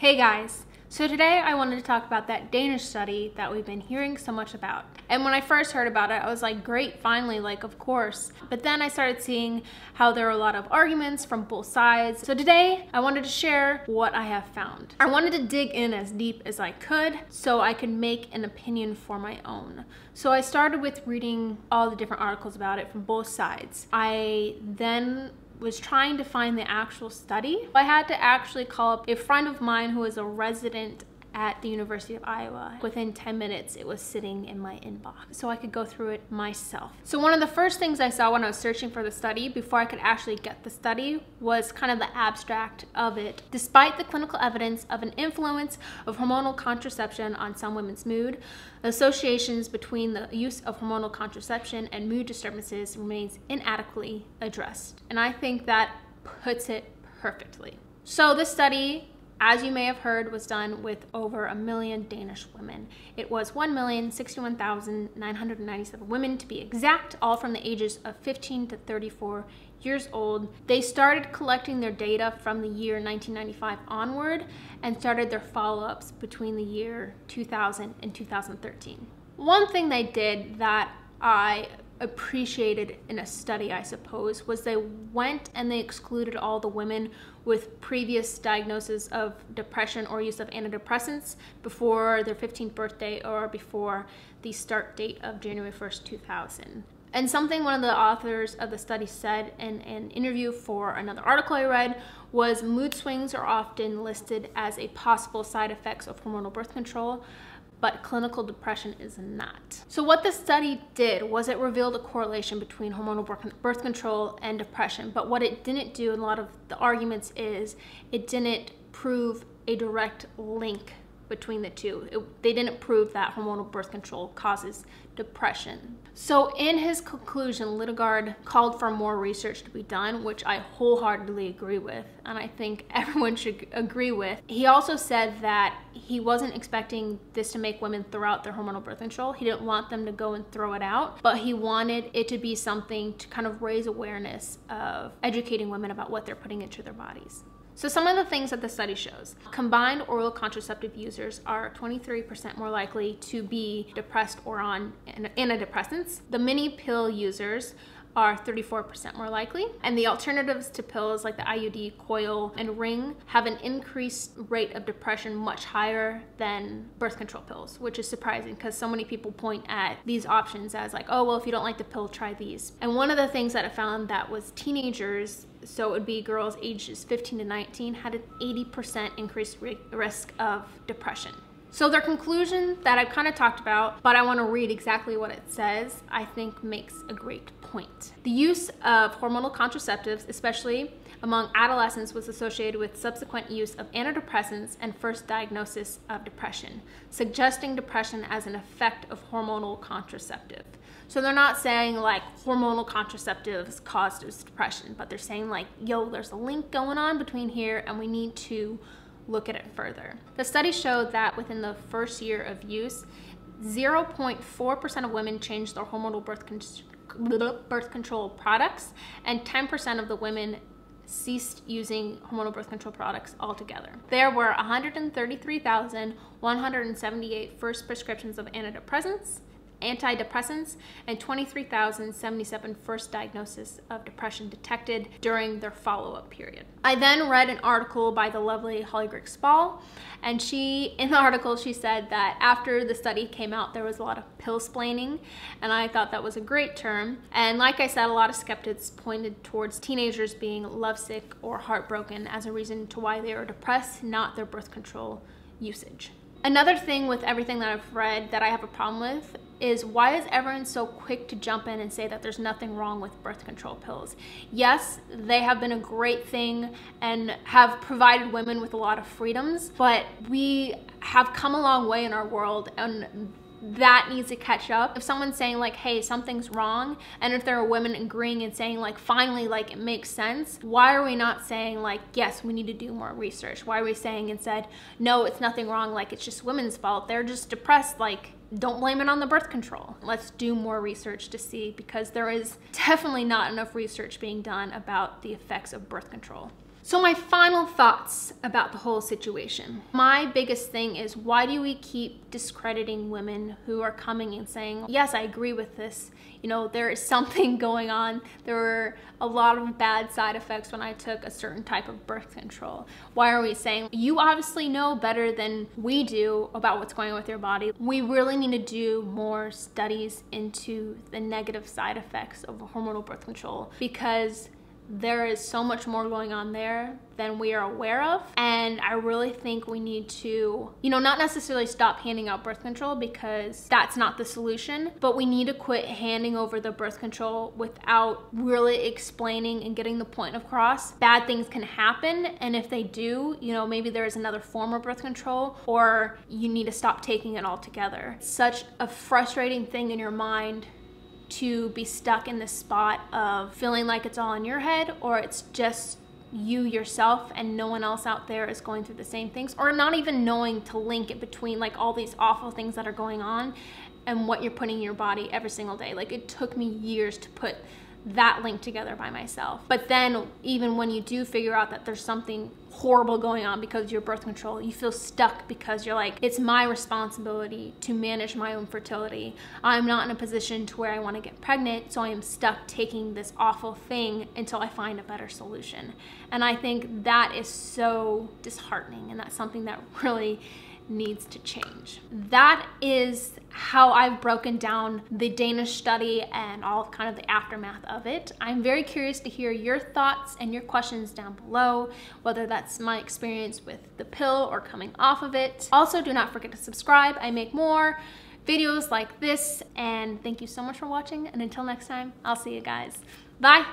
Hey guys, so today I wanted to talk about that Danish study that we've been hearing so much about. And when I first heard about it, I was like, great, finally, like, of course. But then I started seeing how there were a lot of arguments from both sides. So today I wanted to share what I have found. I wanted to dig in as deep as I could so I could make an opinion for my own. So I started with reading all the different articles about it from both sides. I then was trying to find the actual study. I had to actually call up a friend of mine who is a resident at the University of Iowa. Within 10 minutes, it was sitting in my inbox, so I could go through it myself. So one of the first things I saw when I was searching for the study, before I could actually get the study, was kind of the abstract of it. Despite the clinical evidence of an influence of hormonal contraception on some women's mood, associations between the use of hormonal contraception and mood disturbances remains inadequately addressed. And I think that puts it perfectly. So this study, as you may have heard, was done with over 1 million Danish women. It was 1,061,997 women to be exact, all from the ages of 15 to 34 years old. They started collecting their data from the year 1995 onward and started their follow-ups between the year 2000 and 2013. One thing they did that I appreciated in a study, I suppose, was they went and they excluded all the women with previous diagnosis of depression or use of antidepressants before their 15th birthday or before the start date of January 1st, 2000. And something one of the authors of the study said in an interview for another article I read was mood swings are often listed as a possible side effects of hormonal birth control, but clinical depression is not. So what the study did was it revealed a correlation between hormonal birth control and depression, but what it didn't do in a lot of the arguments is it didn't prove a direct link between the two. They didn't prove that hormonal birth control causes depression. So in his conclusion, Lidegaard called for more research to be done, which I wholeheartedly agree with, and I think everyone should agree with. He also said that he wasn't expecting this to make women throw out their hormonal birth control. He didn't want them to go and throw it out, but he wanted it to be something to kind of raise awareness of educating women about what they're putting into their bodies. So some of the things that the study shows: combined oral contraceptive users are 23% more likely to be depressed or on antidepressants. The mini pill users are 34% more likely, and the alternatives to pills like the IUD, coil, and ring have an increased rate of depression much higher than birth control pills, which is surprising because so many people point at these options as like, oh, well, if you don't like the pill, try these. And one of the things that I found that was teenagers, so it would be girls ages 15 to 19, had an 80% increased risk of depression. So their conclusion that I've kind of talked about, but I want to read exactly what it says, I think makes a great point. The use of hormonal contraceptives, especially among adolescents, was associated with subsequent use of antidepressants and first diagnosis of depression, suggesting depression as an effect of hormonal contraceptive. So they're not saying like hormonal contraceptives caused depression, but they're saying like, yo, there's a link going on between here and we need to look at it further. The study showed that within the first year of use, 0.4% of women changed their hormonal birth control products, and 10% of the women ceased using hormonal birth control products altogether. There were 133,178 first prescriptions of antidepressants, and 23,077 first diagnosis of depression detected during their follow-up period. I then read an article by the lovely Holly Grigg-Spall, and in the article she said that after the study came out, there was a lot of pill-splaining, and I thought that was a great term. And like I said, a lot of skeptics pointed towards teenagers being lovesick or heartbroken as a reason to why they were depressed, not their birth control usage. Another thing with everything that I've read that I have a problem with is why is everyone so quick to jump in and say that there's nothing wrong with birth control pills? Yes, they have been a great thing and have provided women with a lot of freedoms, but we have come a long way in our world, and that needs to catch up. If someone's saying like, hey, something's wrong, and if there are women agreeing and saying like, finally, like it makes sense, why are we not saying like, yes, we need to do more research? Why are we saying instead, no, it's nothing wrong, like it's just women's fault, they're just depressed, like don't blame it on the birth control? Let's do more research to see, because there is definitely not enough research being done about the effects of birth control. So my final thoughts about the whole situation. My biggest thing is, why do we keep discrediting women who are coming and saying, yes, I agree with this. You know, there is something going on. There were a lot of bad side effects when I took a certain type of birth control. Why are we saying, you obviously know better than we do about what's going on with your body? We really need to do more studies into the negative side effects of hormonal birth control, because there is so much more going on there than we are aware of. And I really think we need to, you know, not necessarily stop handing out birth control, because that's not the solution, but we need to quit handing over the birth control without really explaining and getting the point across. Bad things can happen, and if they do, you know, maybe there is another form of birth control, or you need to stop taking it altogether. It's such a frustrating thing in your mind to be stuck in this spot of feeling like it's all in your head, or it's just you yourself and no one else out there is going through the same things, or not even knowing to link it between like all these awful things that are going on and what you're putting in your body every single day. Like, it took me years to put that link together by myself. But then even when you do figure out that there's something horrible going on because of your birth control, you feel stuck, because you're like, it's my responsibility to manage my own fertility. I'm not in a position to where I want to get pregnant, so I am stuck taking this awful thing until I find a better solution. And I think that is so disheartening, and that's something that really needs to change. That is how I've broken down the Danish study and all kind of the aftermath of it. I'm very curious to hear your thoughts and your questions down below, whether that's my experience with the pill or coming off of it. Also, do not forget to subscribe. I make more videos like this, and thank you so much for watching, and until next time, I'll see you guys. Bye.